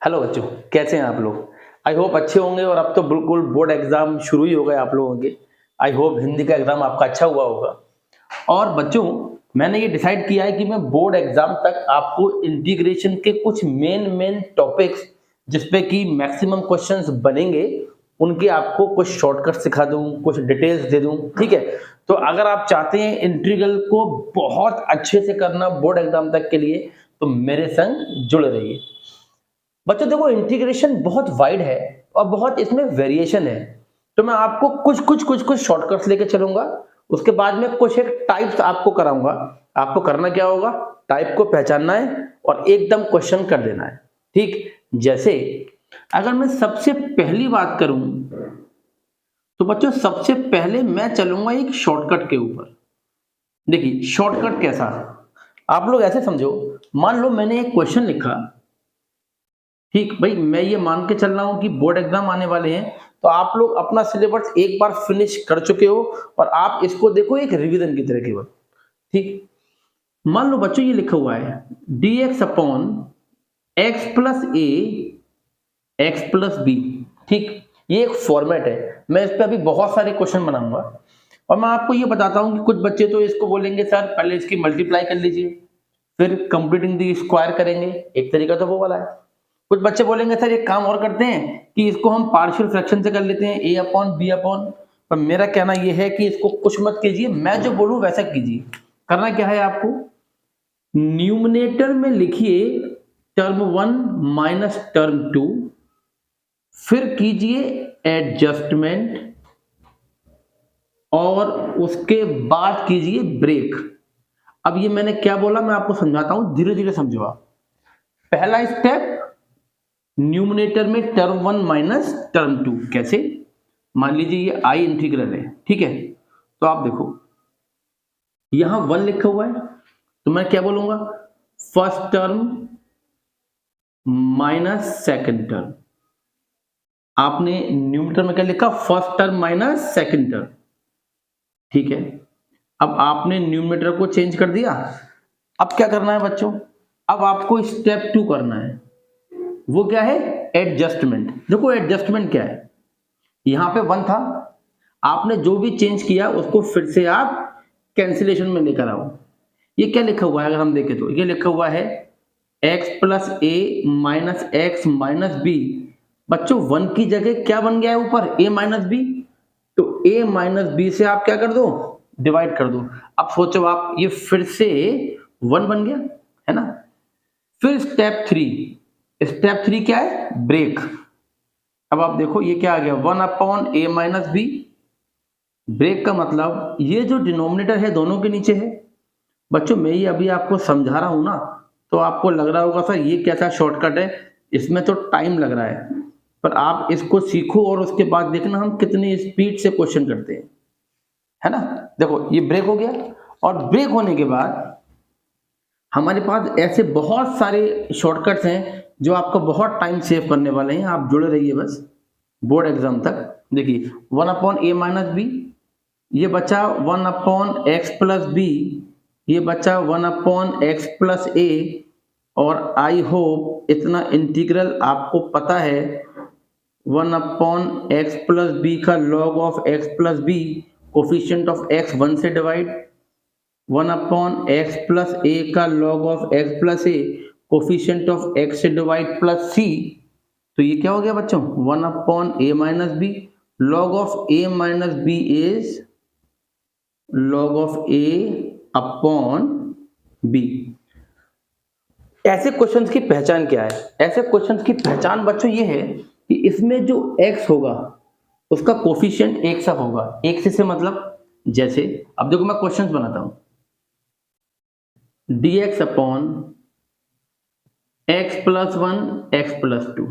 Hello बच्चों, कैसे हैं आप लोग? आई होप अच्छे होंगे और अब तो बिल्कुल बोर्ड एग्जाम शुरू ही हो गए आप लोगों के। आई होप हिंदी का एग्जाम आपका अच्छा हुआ होगा। और बच्चों, मैंने ये डिसाइड किया है कि मैं बोर्ड एग्जाम तक आपको इंटीग्रेशन के कुछ मेन टॉपिक्स जिसपे कि मैक्सिमम क्वेश्चंस बनेंगे, उनके आपको कुछ शॉर्टकट सिखा दूं, कुछ डिटेल्स दे दूं। ठीक है? तो अगर आप चाहते हैं इंटीग्रल को बहुत अच्छे से करना बोर्ड एग्जाम तक के लिए, तो मेरे संग जुड़े रहिए। बच्चों देखो, इंटीग्रेशन बहुत वाइड है और बहुत इसमें वेरिएशन है। तो मैं आपको कुछ शॉर्टकट्स लेके चलूंगा। उसके बाद में कुछ एक टाइप्स आपको कराऊंगा। आपको करना क्या होगा? टाइप को पहचानना है और एकदम क्वेश्चन कर देना है। ठीक? जैसे अगर मैं सबसे पहली बात करूं, तो बच्चों सबसे पहले मैं चलूंगा एक शॉर्टकट के ऊपर। देखिए शॉर्टकट कैसा? आप लोग ऐसे समझो, मान लो मैंने एक क्वेश्चन लिखा। ठीक भाई, मैं ये मान के चल रहा हूं कि बोर्ड एग्जाम आने वाले हैं, तो आप लोग अपना सिलेबस एक बार फिनिश कर चुके हो और आप इसको देखो एक रिवीजन की तरह केवल। ठीक? मान लो बच्चों ये लिखा हुआ है dx अपॉन एक्स प्लस ए एक्स प्लस बी। ठीक? ये एक फॉर्मेट है। मैं इस पे अभी बहुत सारे क्वेश्चन बनाऊंगा और मैं आपको ये बताता हूं कि कुछ बच्चे तो इसको बोलेंगे सर पहले इसकी मल्टीप्लाई कर लीजिए, फिर कंप्लीटिंग दी स्क्वायर करेंगे। एक तरीका तो वो वाला है। कुछ बच्चे बोलेंगे सर एक काम और करते हैं कि इसको हम पार्शियल फ्रैक्शन से कर लेते हैं, a अपॉन बी अपॉन। पर मेरा कहना यह है कि इसको कुछ मत कीजिए, मैं जो बोलूं वैसा कीजिए। करना क्या है आपको? न्यूमरेटर में लिखिए टर्म 1 माइनस टर्म 2, फिर कीजिए एडजस्टमेंट और उसके बाद कीजिए ब्रेक। अब ये मैंने क्या बोला मैं आपको समझाता हूं, धीरे धीरे समझो आप। पहला स्टेप, न्यूमरेटर में टर्म 1 माइनस टर्म 2। कैसे? मान लीजिए ये आई इंटीग्रल है। ठीक है? तो आप देखो यहां 1 लिखा हुआ है, तो मैं क्या बोलूंगा? First term minus second term. आपने न्यूमरेटर में क्या लिखा? First term minus second term. ठीक है? अब आपने न्यूमरेटर को चेंज कर दिया। अब क्या करना है बच्चों? अब आपको स्टेप 2 करना है। वो क्या है? एडजस्टमेंट। देखो एडजस्टमेंट क्या है, यहां पे 1 था, आपने जो भी चेंज किया उसको फिर से आप कैंसिलेशन में लेकर आओ। ये क्या लिखा हुआ है? अगर हम देखें तो ये लिखा हुआ है x प्लस ए माइनस एक्स माइनस बी। बच्चों 1 की जगह क्या बन गया है ऊपर? a minus B. तो a माइनस बी से आप क्या कर दो? डिवाइड कर दो। अब सोचो आप, ये फिर से 1 बन गया है ना। फिर स्टेप 3। स्टेप 3 क्या है? ब्रेक। अब आप देखो ये क्या आ गया? 1 upon A minus B. Break का मतलब ये जो डिनोमिनेटर है दोनों के नीचे है। बच्चों मैं ये अभी आपको समझा रहा हूं ना, तो आपको लग रहा होगा सर ये कैसा शॉर्टकट है, इसमें तो टाइम लग रहा है। पर आप इसको सीखो और उसके बाद देखना हम कितनी स्पीड से क्वेश्चन करते हैं, है ना। देखो ये ब्रेक हो गया और ब्रेक होने के बाद हमारे पास ऐसे बहुत सारे शॉर्टकट्स हैं जो आपको बहुत टाइम सेव करने वाले हैं। आप जुड़े रहिए बस बोर्ड एग्जाम तक। देखिए 1 अपॉन ए माइनस बी, ये बचा 1 अपॉन एक्स प्लस बी, ये बचा 1 अपॉन एक्स प्लस ए। और आई होप इतना इंटीग्रल आपको पता है। 1 अपॉन एक्स प्लस बी का log of X plus B, coefficient of X 1 से divide. 1 upon X plus A का log of X plus A, coefficient of X से divide plus C. तो ये क्या हो गया बच्चों? 1 upon A minus B. Log of A minus B is log of a upon b। ऐसे questions की पहचान क्या है? ऐसे क्वेश्चंस की पहचान बच्चों ये है कि इसमें जो x होगा उसका कोफिशिएंट 1 सा होगा। 1 से मतलब जैसे अब देखो मैं क्वेश्चंस बनाता हूं। dx upon x plus 1 x plus 2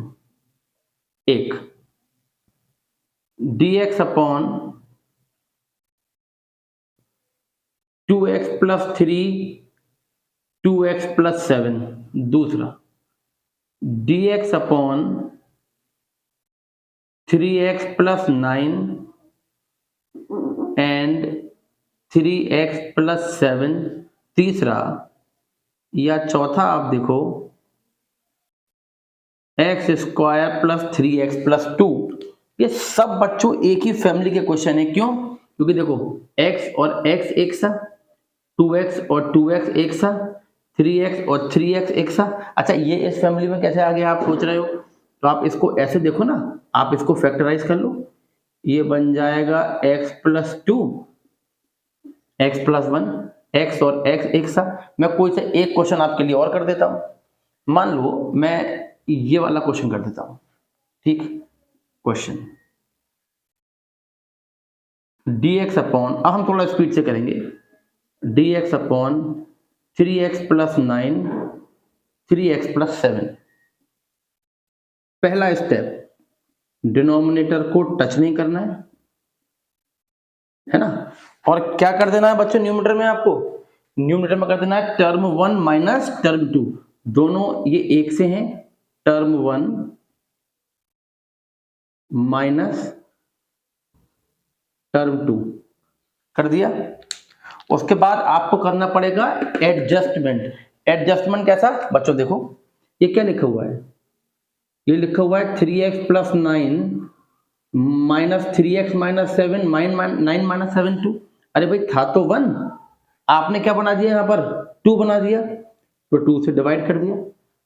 एक, dx upon 2x plus 3 2x plus 7 दूसरा, dx upon 3x plus 9 and 3x plus 7 तीसरा, या चौथा आप देखो x square plus 3x plus 2, ये सब बच्चों एक ही फैमिली के क्वेश्चन है। क्यों? क्योंकि देखो x और x एक सा, 2x और 2x एक सा, 3x और 3x एक सा। अच्छा ये इस फैमिली में कैसे आ गया आप सोच रहे हो? तो आप इसको ऐसे देखो ना, आप इसको फैक्टराइज कर लो, ये बन जाएगा x plus 2, x plus 1, x और x एक सा। मैं कोई सा एक क्वेश्चन आपके लिए और कर देता हूं, मान लो मैं ये वाला क्वेश्चन कर देता हूं। ठीक, क्वेश्चन dx अपॉन, अब हम थोड़ा स्पीड से करेंगे, dx upon 3x plus 9, 3x plus 7। पहला स्टेप, डिनोमिनेटर को टच नहीं करना है ना, और क्या कर देना है बच्चों न्यूमरेटर में? आपको न्यूमरेटर में कर देना है टर्म 1 माइनस टर्म 2, दोनों ये एक से हैं, टर्म 1 माइनस टर्म 2 कर दिया। उसके बाद आपको करना पड़ेगा एडजस्टमेंट। एडजस्टमेंट कैसा बच्चों? देखो ये क्या लिखा हुआ है, ये लिखा हुआ है 3x plus 9 minus 3x minus 7 9 minus 7 2। अरे भाई था तो 1, आपने क्या बना दिया यहाँ पर? 2 बना दिया, तो 2 से डिवाइड कर दिया,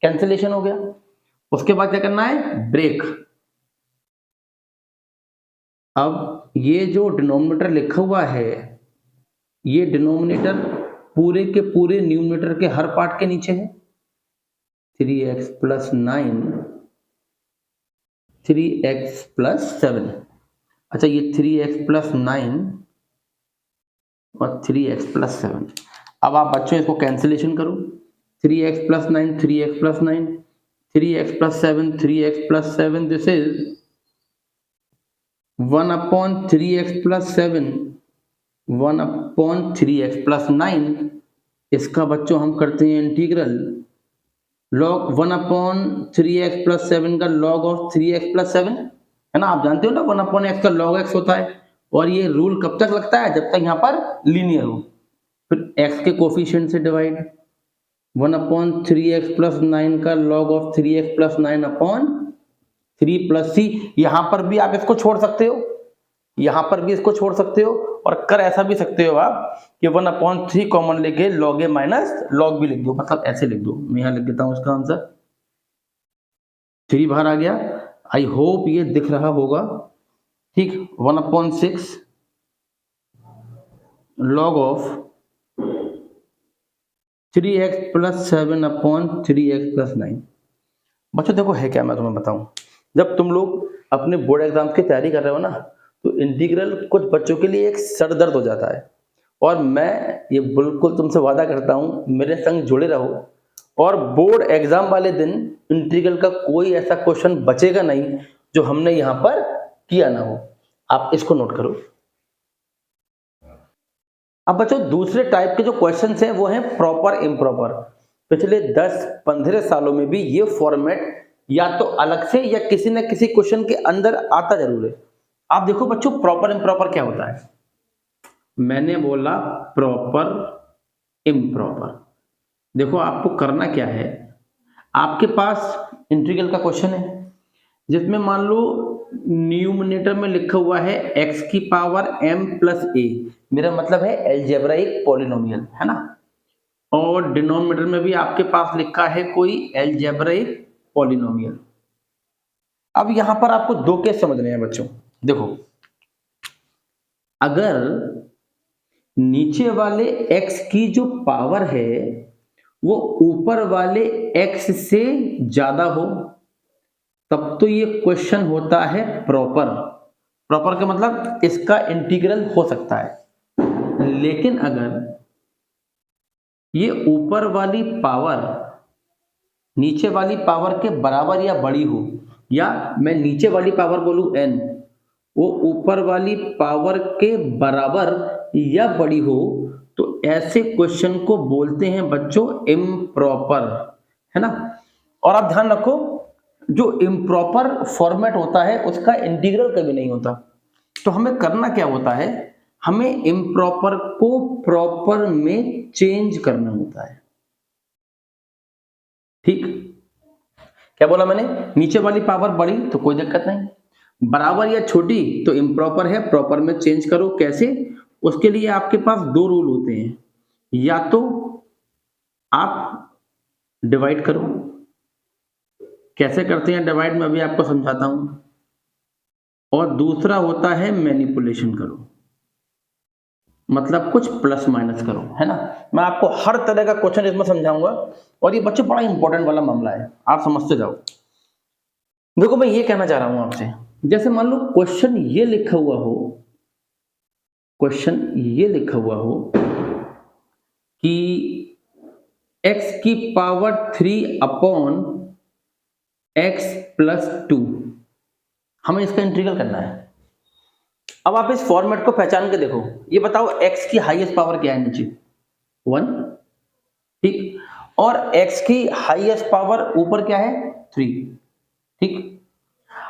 कैंसिलेशन हो गया। उसके बाद क्या करना है? ब्रेक। अब ये जो डिनोमिनेटर लिखा हुआ है, ये डिनोमिनेटर पूरे के पूरे न्यूमरेटर के हर पार्ट के नीचे है। 3x plus 9, 3x plus 7। अच्छा ये 3x प्लस 9 और 3x प्लस 7। अब आप बच्चों इसको कैंसिलेशन करो, 3x plus 9, 3x plus 9, 3x plus 7, 3x plus 7, this is 1 upon 3x plus 7, 1 upon 3x plus 9। इसका बच्चों हम करते हैं integral, log 1 upon 3x plus 7 का लॉग ऑफ 3x प्लस 7 है ना, आप जानते हो ना 1 अपॉन x का लॉग x होता है। और ये रूल कब तक लगता है? जब तक यहाँ पर लीनियर हो। फिर x के कोफिशिएंट से डिवाइड, 1 अपॉन 3x प्लस 9 का log of 3x plus 9 upon 3 plus c। यहां पर भी आप इसको छोड़ सकते हो, यहां पर भी इसको छोड़ सकते हो, और कर ऐसा भी सकते हो आप कि 1 अपॉन 3 कॉमन लेके लॉग ए माइनस लॉग बी लिख दो, मतलब ऐसे लिख दो। मैं यहां लिख देता हूं इसका आंसर, 3 बाहर आ गया। आई होप ये दिख रहा होगा। ठीक, 1 upon 6 log of 3x plus 7 upon 3x plus 9। बच्चों देखो है क्या, मैं तुम्हें बताऊं, जब तुम लोग अपने बोर्ड एग्जाम की तैयारी कर रहे हो ना, तो इंटीग्रल कुछ बच्चों के लिए एक सर दर्द हो जाता है। और मैं ये बिल्कुल तुमसे वादा करता हूं, मेरे संग जुड़े रहो, और बोर्ड एग्जाम वाले दिन इंटीग्रल का कोई ऐसा क्वेश्चन बचेगा नहीं जो हमने यहां पर किया ना हो। आप इसको नोट करो। अब बच्चों दूसरे टाइप के जो क्वेश्चंस हैं वो हैं प्रॉपर इम्प्रॉपर। पिछले 10-15 सालों में भी ये फॉर्मेट या तो अलग से या किसी न किसी क्वेश्चन के अंदर आता जरूर है। आप देखो बच्चों प्रॉपर इम्प्रॉपर क्या होता है। मैंने बोला प्रॉपर इम्प्रॉपर। देखो आपको करना क्या है, आपके पास इंटीग्रल का क्वेश्चन है जिसमें मान लो न्यूमरेटर में लिखा हुआ है x की पावर m प्लस a, मेरा मतलब है एलजेब्राइक पॉलिनोमियल है ना, और डिनोमिनेटर में भी आपके पास लिखा है कोई एलजेब्राइक पॉलिनोमियल। अब यहां पर आपको दो केस समझने हैं बच्चों। देखो अगर नीचे वाले x की जो पावर है वो ऊपर वाले x से ज्यादा हो, तब तो ये क्वेश्चन होता है प्रॉपर। प्रॉपर का मतलब इसका इंटीग्रल हो सकता है। लेकिन अगर ये ऊपर वाली पावर नीचे वाली पावर के बराबर या बड़ी हो, या मैं नीचे वाली पावर बोलूं n, वो ऊपर वाली पावर के बराबर या बड़ी हो, तो ऐसे क्वेश्चन को बोलते हैं बच्चों इम्प्रॉपर, है ना। और आप ध्यान रखो जो इम्प्रॉपर फॉर्मेट होता है उसका इंटीग्रल कभी नहीं होता। तो हमें करना क्या होता है, हमें इम्प्रॉपर को प्रॉपर में चेंज करना होता है। ठीक, क्या बोला मैंने, नीचे वाली पावर बड़ी तो कोई दिक्कत नहीं, बराबर या छोटी तो इम्प्रॉपर है, प्रॉपर में चेंज करो। कैसे, उसके लिए आपके पास दो रूल होते हैं, या तो आप डिवाइड करो, कैसे करते हैं डिवाइड मैं अभी आपको समझाता हूं, और दूसरा होता है मैनिपुलेशन करो, मतलब कुछ प्लस माइनस करो, है ना। मैं आपको हर तरह का क्वेश्चन इसमें समझाऊंगा, और ये बच्चे बड़ा इंपॉर्टेंट वाला मामला है, आप समझते जाओ। देखो मैं ये कहना चाह रहा हूं आपसे, जैसे मान लो क्वेश्चन ये लिखा हुआ हो, क्वेश्चन ये लिखा हुआ हो कि x की पावर 3 अपॉन x प्लस 2, हमें इसका इंटीग्रल करना है। अब आप इस फॉर्मेट को पहचान के देखो, ये बताओ x की हाईएस्ट पावर क्या है नीचे, 1, ठीक, और x की हाईएस्ट पावर ऊपर क्या है, 3, ठीक।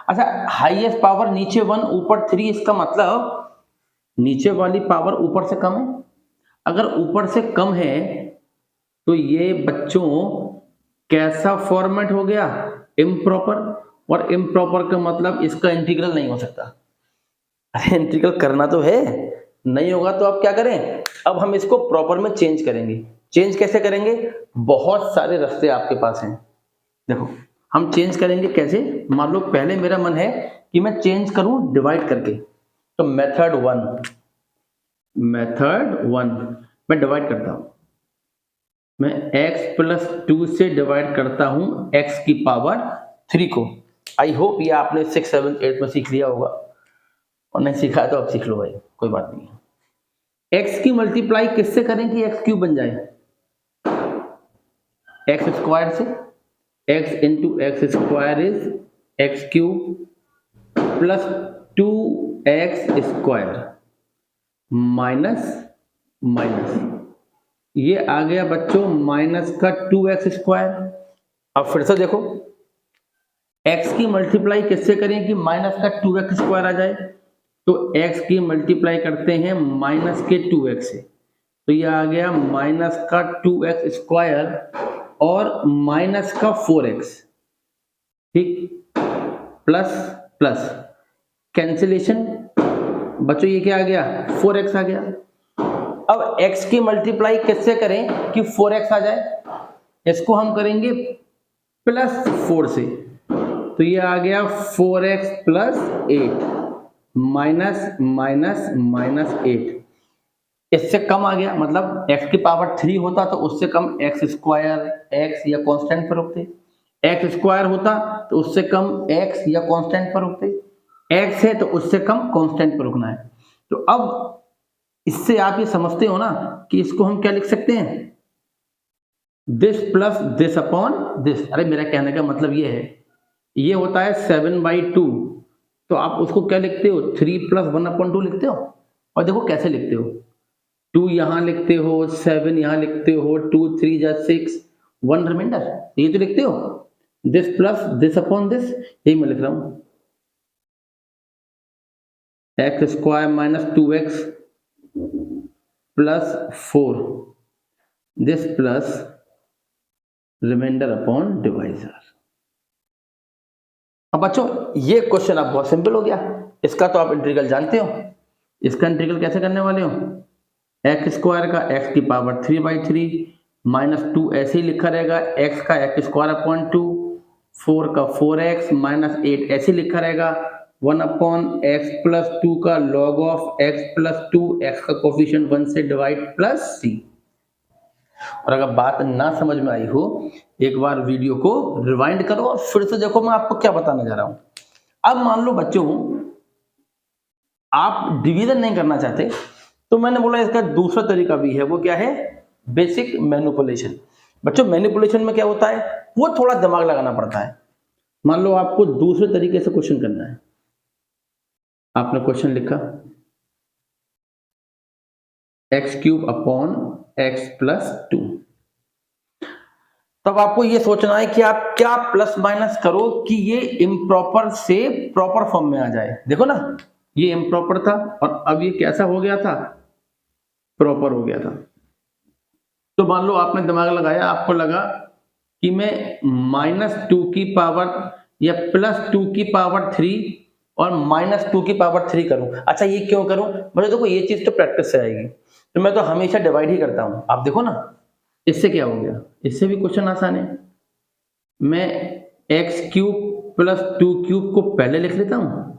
अच्छा, हाईएस्ट पावर नीचे 1 ऊपर 3, इसका मतलब नीचे वाली पावर ऊपर से कम है। अगर ऊपर से कम है तो ये बच्चों कैसा फॉर्मेट हो गया, इम्प्रॉपर, और इम्प्रॉपर का मतलब इसका इंटीग्रल नहीं हो सकता। अरे इंटीग्रल करना तो है, नहीं होगा तो आप क्या करें, अब हम इसको प्रॉपर में चेंज करेंगे। चेंज कैसे करेंगे, बहुत सारे रास्ते आपके पास हैं। देखो हम चेंज करेंगे कैसे, मान लो पहले मेरा मन है कि मैं चेंज करूं डिवाइड करके, तो मेथड वन मैं डिवाइड करता हूं, मैं x प्लस 2 से डिवाइड करता हूं x की पावर 3 को। आई होप ये आपने 6, 7, 8 में सीख लिया होगा, और नहीं सीखा तो अब सीख लो भाई, कोई बात नहीं है। x की मल्टीप्लाई किससे करें कि x क्यूब बन जाए, x स्क्वायर से, x into x square is x cube plus 2x square minus minus, ये आ गया बच्चों माइनस का 2x स्क्वायर। अब फिर से देखो, x की मल्टीप्लाई किससे करें कि माइनस का 2x स्क्वायर आ जाए, तो x की मल्टीप्लाई करते हैं माइनस के 2x से, तो ये आ गया माइनस का 2x स्क्वायर और माइनस का 4x, ठीक, प्लस प्लस कैंसिलेशन, बच्चों ये क्या आ गया, 4x आ गया। अब x की मल्टीप्लाई किससे करें कि 4x आ जाए, इसको हम करेंगे प्लस 4 से, तो ये आ गया 4x plus 8 minus minus minus 8, इससे कम आ गया, मतलब x की पावर 3 होता तो उससे कम x स्क्वायर, x या कांस्टेंट पर रुकते, x स्क्वायर होता तो उससे कम x या कांस्टेंट पर रुकते, x है तो उससे कम कांस्टेंट पर रुकना है। तो अब इससे आप ये समझते हो ना कि इसको हम क्या लिख सकते हैं, this plus this upon this. अरे मेरा कहने का मतलब ये है, ये होता है 7/2, तो आप उसको क्या लिखते हो, 3 प्लस 1/2 लिखते हो, और देखो कैसे लिखते हो, 2 यहां लिखते हो, 7 यहां लिखते हो, 2 3 जा 6, 1 रिमाइंडर, ये तो लिखते हो, this plus this upon this, यही मैं लिख रहा हूं, x square minus 2x plus 4, this plus remainder upon divisor. अब बच्चों ये क्वेश्चन आप बहुत सिंपल हो गया, इसका तो आप इंटीग्रल जानते हो। इसका इंटीग्रल कैसे करने वाले हो, एक्स स्क्वायर का x की पावर 3/3 माइनस 2 ऐसे ही लिखा रहेगा, x का x स्क्वायर अपॉन 2, 4 का 4x माइनस 8 ऐसे ही लिखा रहेगा, 1 अपॉन एक्स प्लस 2 का log of x plus 2, x का कोफिशिएंट 1 से डिवाइड प्लस c। और अगर बात ना समझ में आई हो, एक बार वीडियो को रिवाइंड करो और फिर से देखो मैं आपको क्या बताने जा रहा हूं। अब मान लो बच्चों आप डिवीजन नहीं करना चाहते, तो मैंने बोला इसका दूसरा तरीका भी है, वो क्या है, बेसिक मैनिपुलेशन। बच्चों मैनिपुलेशन में क्या होता है, वो थोड़ा दिमाग लगाना पड़ता है। मान लो आपको दूसरे तरीके से क्वेश्चन करना है, आपने क्वेश्चन लिखा x cube upon X plus 2, तब आपको ये सोचना है कि आप क्या प्लस माइनस करो कि ये इम्प्रॉपर से प्रॉपर फॉर्म में आ जाए। देखो ना, ये इम्प्रॉपर था और अब ये कैसा हो गया था, प्रॉपर हो गया था। तो मान लो आपने दिमाग लगाया, आपको लगा कि मैं -2 की पावर या +2 की पावर 3 और -2 की पावर 3 करूं। अच्छा, ये क्यों करूं? मुझे देखो ये चीज तो प्रैक्टिस से आएगी, तो मैं तो हमेशा डिवाइड ही करता हूं। आप देखो ना, इससे क्या हो गया, इससे भी क्वेश्चन आसान है। मैं x³ + 2³ को पहले लिख लेता हूं,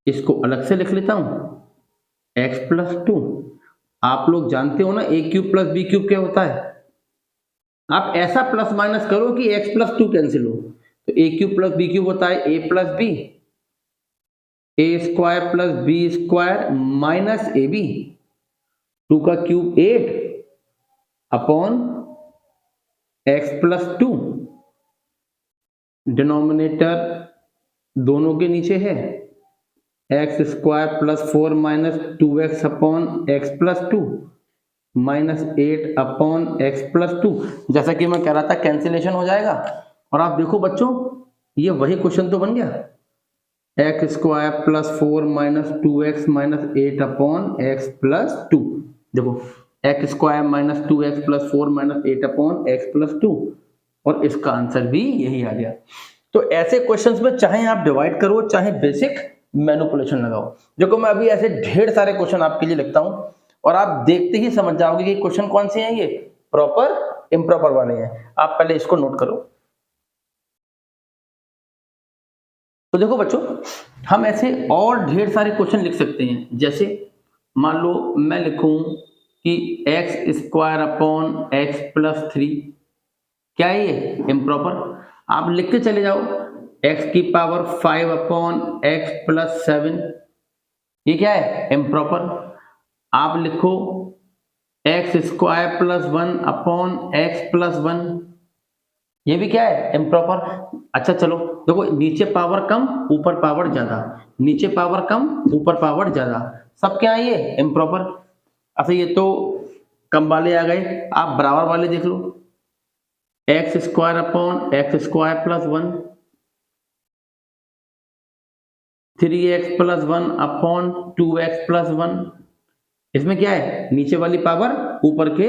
इसको अलग से लिख लेता हूं, x + 2। आप लोग जानते हो ना a³ + b³ क्या होता है। आप ऐसा प्लस माइनस करो कि x + 2 कैंसिल हो, तो a³ + b³ होता है a + b, a² + b² minus ab, 2 का क्यूब 8 अपॉन x + 2। डिनोमिनेटर दोनों के नीचे है, x² + 4 minus 2x upon x + 2 minus 8 upon x + 2। जैसा कि मैं कह रहा था कैंसिलेशन हो जाएगा। और आप देखो बच्चों, ये वही क्वेश्चन तो बन गया, x² + 4 minus 2x minus 8 upon x + 2। देखो x² - 2x + 4 minus 8 upon x + 2, और इसका आंसर भी यही आ गया। तो ऐसे क्वेश्चंस में चाहे आप डिवाइड करो, चाहे बेसिक मैनिपुलेशन लगाओ। देखो मैं अभी ऐसे ढेर सारे क्वेश्चन आपके लिए लिखता हूं, और आप देखते ही समझ जाओगे कि क्वेश्चन कौन से हैं, ये प्रॉपर इम्प्रॉपर वाले हैं। आप पहले इसको नोट करो। तो देखो बच्चों, हम ऐसे और ढेर सारे क्वेश्चन लिख सकते हैं। जैसे मान लो मैं लिखूं कि x² अपॉन x + 3, क्या है ये, इम्प्रॉपर। आप लिख के चले जाओ x की पावर 5 अपॉन x + 7, ये क्या है, इम्प्रॉपर। आप लिखो x² + 1 अपॉन x + 1, ये भी क्या है, इम्प्रॉपर। अच्छा चलो देखो, नीचे पावर कम ऊपर पावर ज्यादा, नीचे पावर कम ऊपर पावर ज्यादा, सब क्या है, ये इम्प्रॉपर। अच्छा ये तो कम वाले आ गए, आप बराबर वाले देख लो, x² upon x² + 1, 3x + 1 upon 2x + 1, इसमें क्या है, नीचे वाली पावर ऊपर के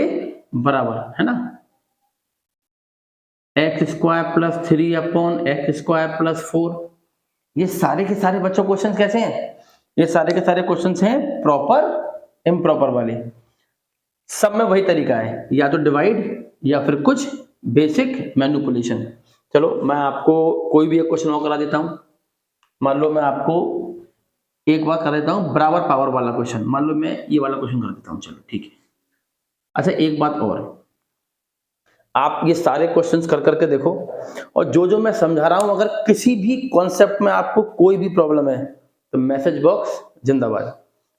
बराबर है ना। x² + 3 अपॉन x² + 4, ये सारे के सारे बच्चों क्वेश्चंस कैसे हैं, ये सारे के सारे क्वेश्चंस हैं प्रॉपर इम्प्रॉपर वाले। सब में वही तरीका है, या तो डिवाइड या फिर कुछ बेसिक मैनिपुलेशन। चलो मैं आपको कोई भी एक क्वेश्चन और करा देता हूं। मान लो मैं आपको एक बात कर देता हूं, बराबर पावर वाला क्वेश्चन। मान लो मैं ये वाला क्वेश्चन कर देता हूं, चलो ठीक है। अच्छा एक बात और, आप ये सारे क्वेश्चंस कर करके देखो, और जो जो मैं समझा रहा हूं, अगर किसी भी कॉन्सेप्ट में आपको कोई भी प्रॉब्लम है तो मैसेज बॉक्स जिंदाबाद,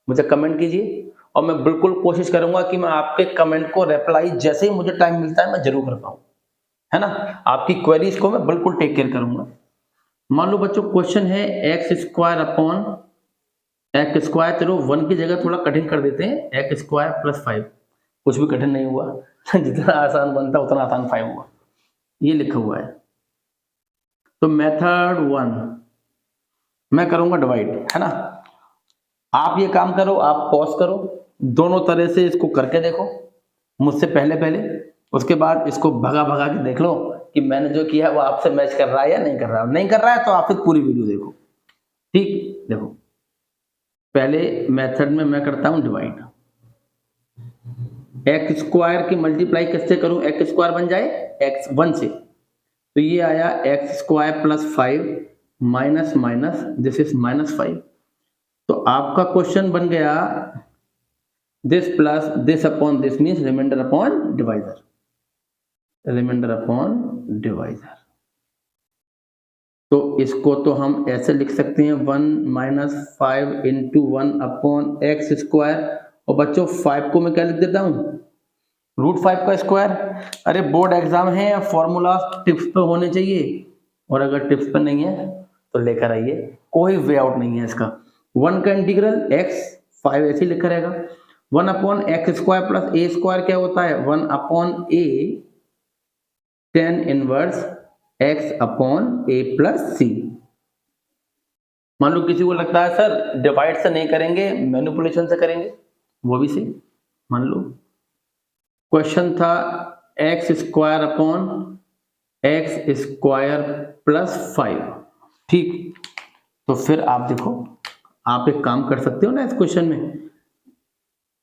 मुझे कमेंट कीजिए, और मैं बिल्कुल कोशिश करूंगा कि मैं आपके कमेंट को रिप्लाई जैसे ही मुझे टाइम मिलता है मैं जरूर कर पाऊं, है ना। आपकी क्वेरीज को मैं बिल्कुल टेक केयर करूंगा। मान लो बच्चों क्वेश्चन है x² अपॉन x², चलो 1 की जगह थोड़ा कठिन कर देते हैं, x² + 5, कुछ भी कठिन नहीं हुआ जितना आसान बनता उतना आसान 5 हुआ, ये लिखा हुआ है। तो मेथड 1 मैं करूंगा डिवाइड, है ना। आप ये काम करो, आप पॉज करो, दोनों तरह से इसको करके देखो मुझसे पहले पहले, उसके बाद इसको भगा भगा के देख लो कि मैंने जो किया है वो आपसे मैच कर रहा है या नहीं कर रहा है। नहीं कर रहा है तो आप फिर पूरी वीडियो देखो, ठीक। देखो पहले मेथड में मैं करता हूं डिवाइड, x² की मल्टीप्लाई किससे करूं, x² बन जाए x1 से, तो ये आया x² + 5 minus minus this is -5। तो आपका क्वेश्चन बन गया this plus this upon this means remainder upon divisor, remainder upon divisor. तो इसको तो हम ऐसे लिख सकते हैं 1 - 5 × 1 अपॉन x², और बच्चों 5 को मैं क्या लिख देता हूं, √5 का स्क्वायर। अरे बोर्ड एग्जाम है, फॉर्मूला टिप्स पे होने चाहिए, और अगर टिप्स पे नहीं है तो लेकर आइए, कोई वे आउट नहीं है इसका। 1 का इंटीग्रल x, 5 ऐसे ही लिखा रहेगा। 1 अपॉन x² + a² क्या होता है, 1 upon a tan inverse x upon a + c। मान लो किसी को लगता है सर डिवाइड से नहीं करेंगे, मैनिपुलेशन से करेंगे, वो भी सही। मान लो क्वेश्चन था x² upon x square plus 5। ठीक, तो फिर आप देखो, आप एक काम कर सकते हो ना इस क्वेश्चन में,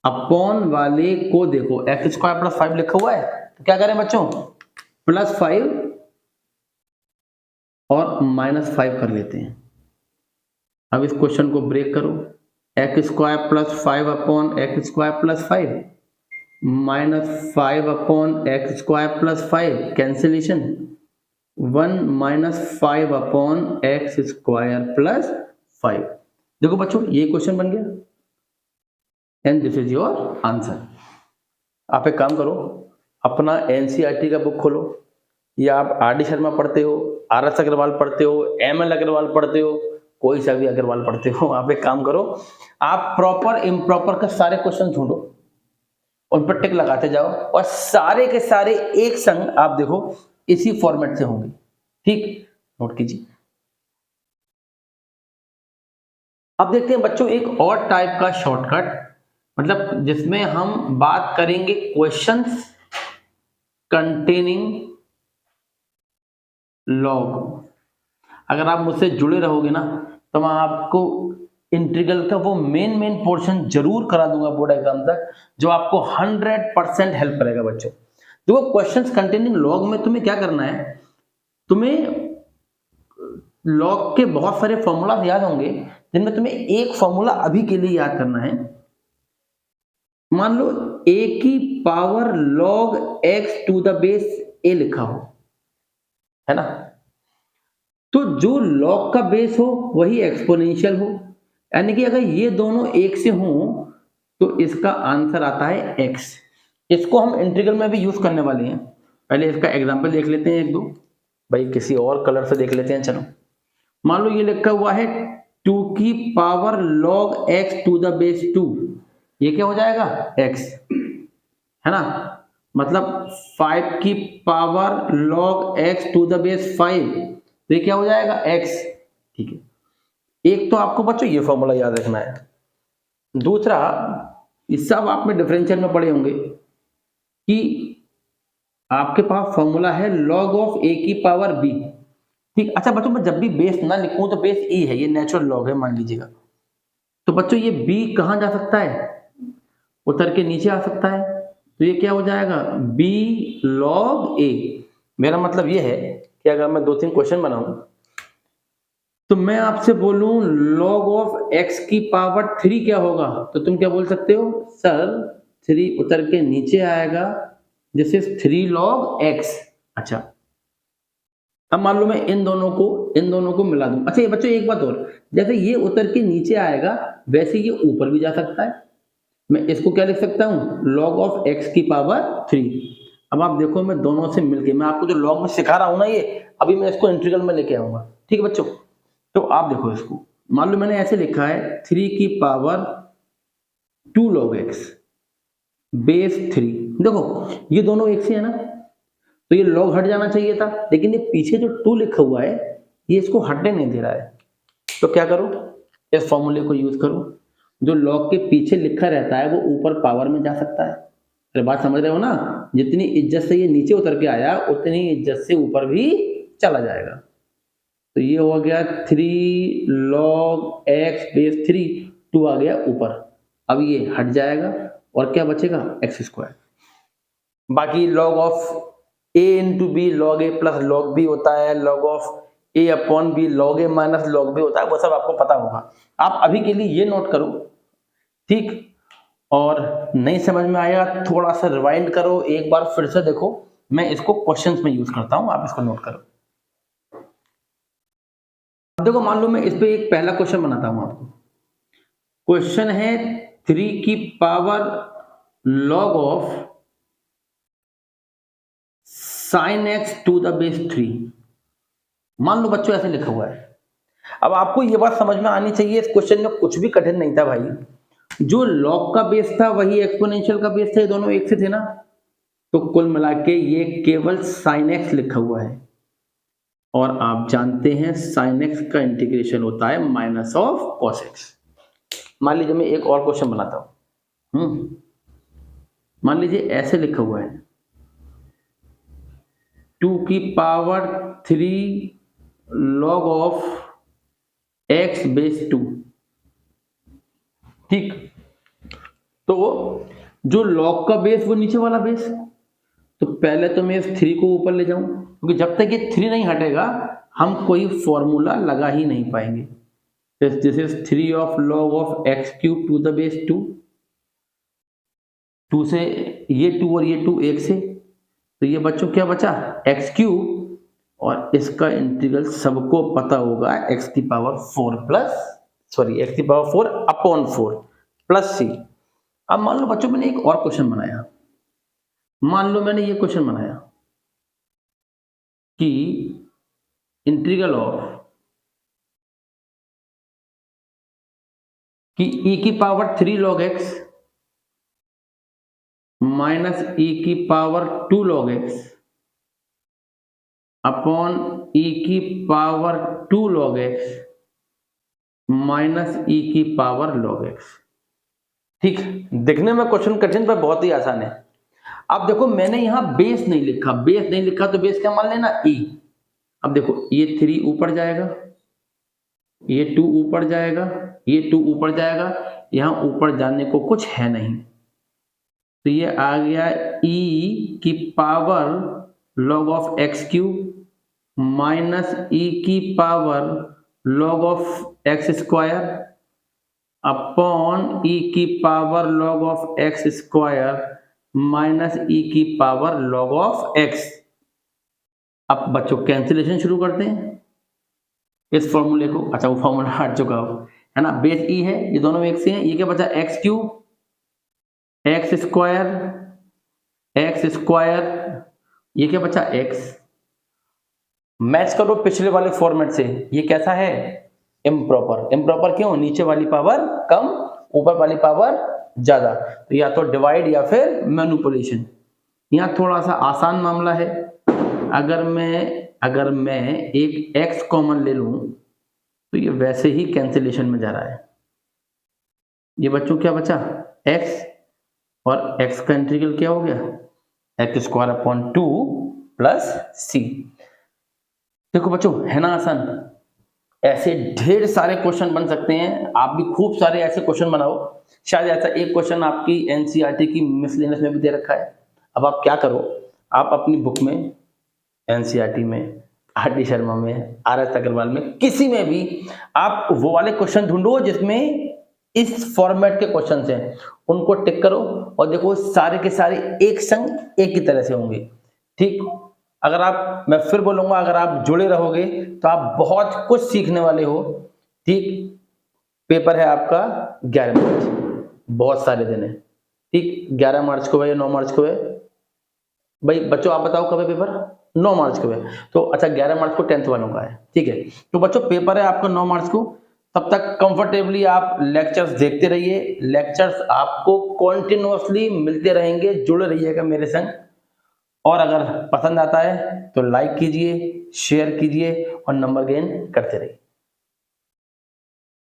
अपॉन वाले को देखो, एक्स स्क्वायर प्लस 5 लिखा हुआ है, तो क्या करें बच्चों, प्लस 5 और माइनस 5 कर लेते हैं। अब इस क्वेश्चन को ब्रेक करो, x square plus 5 upon x square plus 5 minus 5 upon x square plus 5, cancellation, 1 minus 5 upon x square plus 5। देखो बच्चों, ये क्वेश्चन बन गया and this is your answer. आप एक काम करो, अपना एनसीईआरटी का बुक खोलो, या आप आर डी शर्मा पढ़ते हो, आर एस अग्रवाल पढ़ते हो, एम एल अग्रवाल पढ़ते हो, कोई सा भी अग्रवाल पढ़ते हो, आप एक काम करो, आप प्रॉपर इम्प्रॉपर का सारे क्वेश्चन ढूंढो, उन पर टिक लगाते जाओ, और सारे के सारे एक संग आप देखो इसी फॉर्मेट से होंगे। ठीक, नोट कीजिए। अब देखते हैं बच्चों एक और टाइप का शॉर्टकट, मतलब जिसमें हम बात करेंगे क्वेश्चंस कंटेनिंग लॉग। अगर आप मुझसे जुड़े रहोगे ना, तो मैं आपको इंटीग्रल का वो मेन पोर्शन जरूर करा दूंगा बोर्ड एग्जाम तक, जो आपको 100% हेल्प करेगा बच्चों। देखो क्वेश्चंस कंटेनिंग लॉग में तुम्हें क्या करना है, तुम्हें लॉग के बहुत सारे फॉर्मूला याद होंगे, जिनमें तुम्हें एक फॉर्मूला अभी के लिए याद करना है। मान लो a की power log x to the base a लिखा हो, है ना, तो जो log का बेस हो वही एक्सपोनेंशियल हो, यानी कि अगर ये दोनों एक से हों तो इसका आंसर आता है x। इसको हम इंटीग्रल में भी यूज करने वाले हैं। पहले इसका एग्जांपल देख लेते हैं एक दो, भाई किसी और कलर से देख लेते हैं। चलो, मान लो ये लिखा हुआ है 2 की power log x to the base 2, ये क्या हो जाएगा x, है ना, मतलब 5 की power log x to the base 5, तो ये क्या हो जाएगा x। ठीक है, एक तो आपको बच्चों ये फॉर्मूला याद रखना है। दूसरा, इस सब आप में डिफरेंशियल में पढ़े होंगे कि आपके पास फॉर्मूला है log ऑफ a की पावर b। ठीक, अच्छा बच्चों, मैं जब भी बेस ना लिखूं तो बेस e है, ये नेचुरल लॉग है मान लीजिएगा, तो बच्चों ये b कहां जा सकता है, उतर के नीचे आ सकता है, तो ये क्या हो जाएगा b log a। मेरा मतलब ये है कि अगर मैं 2-3 क्वेश्चन बनाऊं तो मैं आपसे बोलूं log ऑफ x की पावर 3 क्या होगा, तो तुम क्या बोल सकते हो, सर 3 उतर के नीचे आएगा, दिस इज 3 log x। अच्छा, अब मान लो मैं इन दोनों को मिला दूं। अच्छा ये बच्चों एक बात और, जैसे ये उतर के नीचे आएगा वैसे ये ऊपर भी जा सकता है। मैं इसको क्या लिख सकता हूं, log ऑफ x की पावर 3। अब आप देखो मैं दोनों से मिलके, मैं आपको जो लॉग में सिखा रहा हूं ना, ये अभी मैं इसको इंटीग्रल में लेके आऊंगा। ठीक है बच्चों, तो आप देखो इसको, मान लो मैंने ऐसे लिखा है 3 की पावर 2 log x बेस 3। देखो ये दोनों एक से है ना, तो ये log हट जाना चाहिए था, लेकिन ये पीछे जो 2 लिखा हुआ है ये इसको हटने नहीं दे रहा है। तो क्या करो, इस फॉर्मूले को यूज करो, जो log के पीछे लिखा रहता है वो ऊपर पावर में जा सकता है। अरे बात समझ रहे हो ना, जितनी इज्जत से ये नीचे उतर के आया उतनी इज्जत से ऊपर भी चला जाएगा। तो ये हो गया 3 log x बेस 3, 2 आ गया ऊपर, अब ये हट जाएगा और क्या बचेगा एक्स स्क्वायर। बाकी log of a into B log a plus log b होता है, log of a upon B log a minus log b होता है, वो सब आपको पता होगा। आप अभी के लिए ये नोट करो, ठीक, और नहीं समझ में आया थोड़ा सा रिवाइंड करो, एक बार फिर से देखो, मैं इसको क्वेश्चंस में यूज करता हूं, आप इसको नोट करो। अब देखो मान लो मैं इस पे एक पहला क्वेश्चन बनाता हूं आपको। क्वेश्चन है 3 की power log of sin x to the base 3। मान लो बच्चों ऐसे लिखा हुआ है। अब आपको ये बात समझ में आनी चाहिए, इस क्वेश्चन में कुछ भी कठिन नहीं था भाई, जो log का बेस था वही एक्सपोनेंशियल का बेस था, ये दोनों एक से थे ना, तो कुल मिला के ये केवल sin x लिखा हुआ है, और आप जानते हैं sin x का इंटीग्रेशन होता है माइनस ऑफ cos x। मान लीजिए मैं एक और क्वेश्चन बनाता हूं, मान लीजिए ऐसे लिखा हुआ है 2 की power 3 log of x base 2। ठीक, तो जो log का बेस वो नीचे वाला बेस, तो पहले तो मैं इस 3 को ऊपर ले जाऊं, क्योंकि जब तक ये 3 नहीं हटेगा हम कोई फॉर्मूला लगा ही नहीं पाएंगे। This is 3 of log of x cube two the base 2। 2 से ये 2 और ये 2 एक से, तो ये बच्चों क्या बचा x क्यूब, और इसका इंटीग्रल सबको पता होगा x की पावर 4 x की पावर 4 अपॉन 4 प्लस c। अब मान लो बच्चों मैंने एक और क्वेश्चन बनाया, मान लो मैंने ये क्वेश्चन बनाया कि इंटीग्रल ऑफ कि e की power 3 log x minus e की power 2 log x upon e की power 2 log x minus e की पावर log x। ठीक, देखने में क्वेश्चन कठिन पर बहुत ही आसान है। अब देखो मैंने यहां बेस नहीं लिखा, तो बेस क्या मान लेना e। अब देखो ये 3 ऊपर जाएगा, ये 2 ऊपर जाएगा, ये 2 ऊपर जाएगा, यहां ऊपर जाने को कुछ है नहीं, तो ये आ गया e की power log of x cube minus e की power log of x square upon e की power log of x square minus e की पावर log ऑफ x। अब बच्चों कैंसिलेशन शुरू करते हैं इस फॉर्मूले को। अच्छा, वो फॉर्मूला हट चुका हो, है ना, बेस e है, ये दोनों एक से हैं, ये क्या बचा x क्यूब एक्स स्क्वायर, ये क्या बचा x। मैच करो पिछले वाले फॉर्मेट से, ये कैसा है इम्प्रॉपर क्यों, नीचे वाली पावर कम ऊपर वाली पावर ज्यादा, तो या तो डिवाइड या फिर मैनिपुलेशन। यहाँ थोड़ा सा आसान मामला है, अगर मैं एक x कॉमन ले लूं तो ये वैसे ही कैंसिलेशन में जा रहा है। ये बच्चों क्या बचा x, और x का इंटीग्रल क्या हो गया x square upon 2 plus c। देखो बच्चों है ना आसान, ऐसे ढेर सारे क्वेश्चन बन सकते हैं, आप भी खूब सारे ऐसे क्वेश्चन बनाओ। शायद ऐसा एक क्वेश्चन आपकी एनसीईआरटी की मिसलेनियस में भी दे रखा है। अब आप क्या करो, आप अपनी बुक में एनसीईआरटी में, आर डी शर्मा में, आर एस अग्रवाल में, किसी में भी आप वो वाले क्वेश्चन ढूंढो जिसमें इस फॉर्मेट के क्वेश्चन हैं, उनको टिक करो और देखो सारे के सारे एक संग एक ही तरह से होंगे। ठीक, अगर आप, मैं फिर बोलूंगा, अगर आप जुड़े रहोगे तो आप बहुत कुछ सीखने वाले हो। ठीक, पेपर है आपका 11 मार्च, बहुत सारे दिन है। ठीक, 11 मार्च को है या 9 मार्च को है भाई बच्चों, आप बताओ कब है पेपर? 9 मार्च को है। तो अच्छा 11 मार्च को 10th वालों का है। ठीक है, तो बच्चों पेपर है आपका 9 मार्च को। तब तक कंफर्टेबली आप लेक्चर्स देखते रहिए, लेक्चर्स आपको कॉन्टिन्यूअसली मिलते रहेंगे, जुड़े रहिएगा मेरे संग। और अगर पसंद आता है तो लाइक कीजिए, शेयर कीजिए और नंबर गेन करते रहिए।